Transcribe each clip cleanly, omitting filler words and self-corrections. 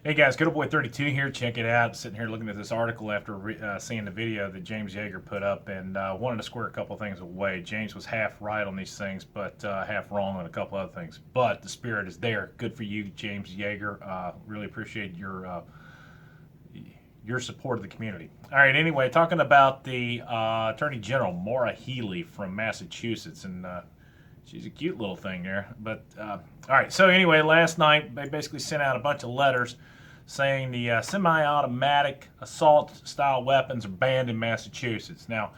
Hey guys, Good Old Boy 32 here. Check it out. Sitting here looking at this article after seeing the video that James Yeager put up, and wanted to square a couple things away. James was half right on these things, but half wrong on a couple other things. But the spirit is there. Good for you, James Yeager. Really appreciate your support of the community. All right. Anyway, talking about the Attorney General Maura Healey from Massachusetts, and she's a cute little thing there. But all right. So anyway, last night they basically sent out a bunch of letters saying the semi-automatic assault-style weapons are banned in Massachusetts. Now,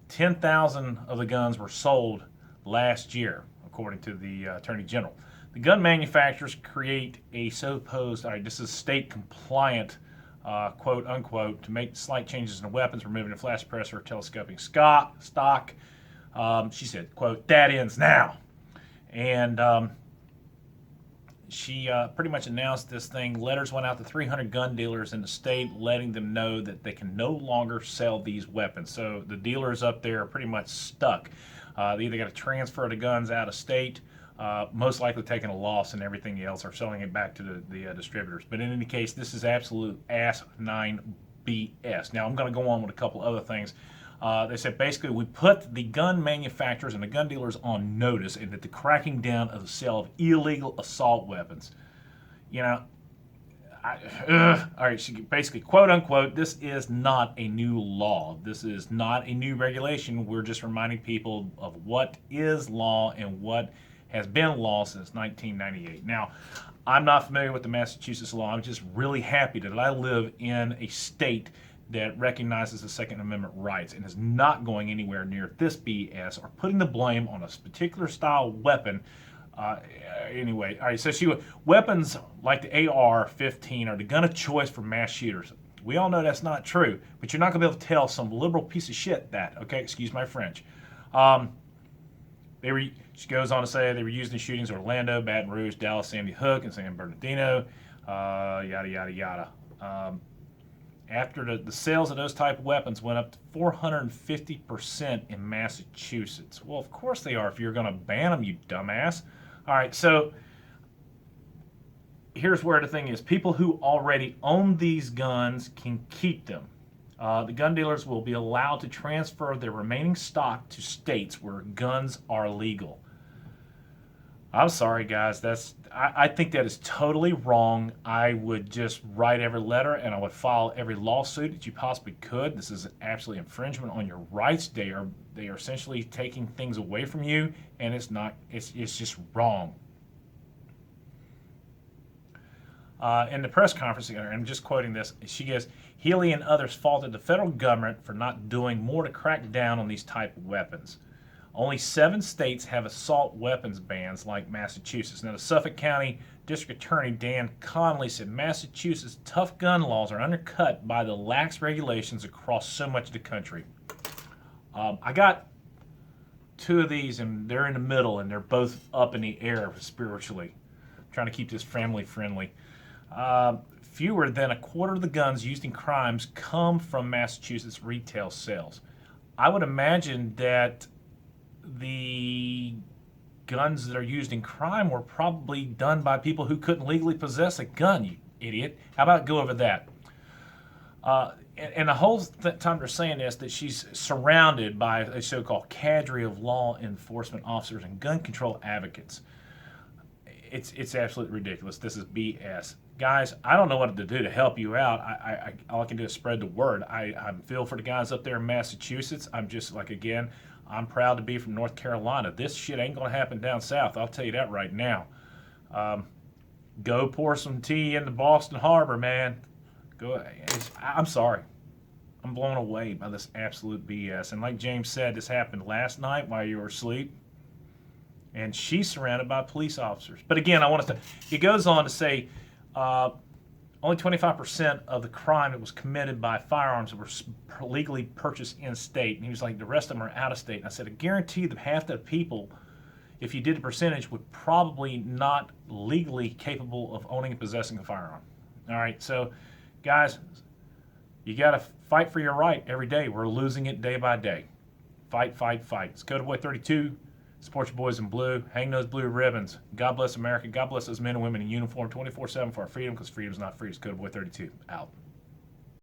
10,000 of the guns were sold last year, according to the Attorney General. The gun manufacturers create a supposed, all right, this is state compliant, quote unquote, to make slight changes in the weapons, removing the flash suppressor, telescoping stock. She said, quote, that ends now. And she pretty much announced this thing. Letters went out to 300 gun dealers in the state letting them know that they can no longer sell these weapons. So the dealers up there are pretty much stuck. They either got to transfer the guns out of state, most likely taking a loss and everything else, or selling it back to the distributors. But in any case, this is absolute asinine BS. Now I'm going to go on with a couple other things. They said basically we put the gun manufacturers and the gun dealers on notice and that the cracking down of the sale of illegal assault weapons. You know, all right, she basically, quote unquote, this is not a new law. This is not a new regulation. We're just reminding people of what is law and what has been law since 1998. Now, I'm not familiar with the Massachusetts law. I'm just really happy that I live in a state that recognizes the Second Amendment rights and is not going anywhere near this BS or putting the blame on a particular style weapon. Anyway, all right, so weapons like the AR-15 are the gun of choice for mass shooters. We all know that's not true, but you're not going to be able to tell some liberal piece of shit that, okay? Excuse my French. She goes on to say they were used in shootings in Orlando, Baton Rouge, Dallas, Sandy Hook, and San Bernardino, yada, yada, yada. After the sales of those type of weapons went up to 450% in Massachusetts. Well, of course they are if you're going to ban them, you dumbass. All right, so here's where the thing is. People who already own these guns can keep them. The gun dealers will be allowed to transfer their remaining stock to states where guns are legal. I'm sorry, guys. I think that is totally wrong. I would just write every letter and I would file every lawsuit that you possibly could. This is absolutely infringement on your rights. They are essentially taking things away from you, and it's not. It's just wrong. In the press conference, I'm just quoting this. She goes, Healey and others faulted the federal government for not doing more to crack down on these type of weapons. Only 7 states have assault weapons bans like Massachusetts. Now, the Suffolk County District Attorney Dan Conley said Massachusetts' tough gun laws are undercut by the lax regulations across so much of the country. I got 2 of these, and they're in the middle, and they're both up in the air spiritually. I'm trying to keep this family friendly. Fewer than a quarter of the guns used in crimes come from Massachusetts retail sales. I would imagine that the guns that are used in crime were probably done by people who couldn't legally possess a gun, you idiot. How about go over that? And the whole time they're saying this, that she's surrounded by a so-called cadre of law enforcement officers and gun control advocates. It's absolutely ridiculous. This is BS. Guys, I don't know what to do to help you out. All I can do is spread the word. I feel for the guys up there in Massachusetts. I'm just like, again, I'm proud to be from North Carolina. This shit ain't going to happen down south. I'll tell you that right now. Go pour some tea in the Boston Harbor, man. I'm sorry. I'm blown away by this absolute BS. And like James said, this happened last night while you were asleep. And she's surrounded by police officers. But again, it goes on to say only 25% of the crime that was committed by firearms that were legally purchased in state. And he was like, the rest of them are out of state. And I said, I guarantee that half the people, if you did a percentage, would probably not legally capable of owning and possessing a firearm. All right, so guys, you got to fight for your right every day. We're losing it day by day. Fight, fight, fight. It's Code Boy 32. Support your boys in blue. Hang those blue ribbons. God bless America. God bless those men and women in uniform 24/7 for our freedom, because freedom's not free. It's Code Boy 32. Out.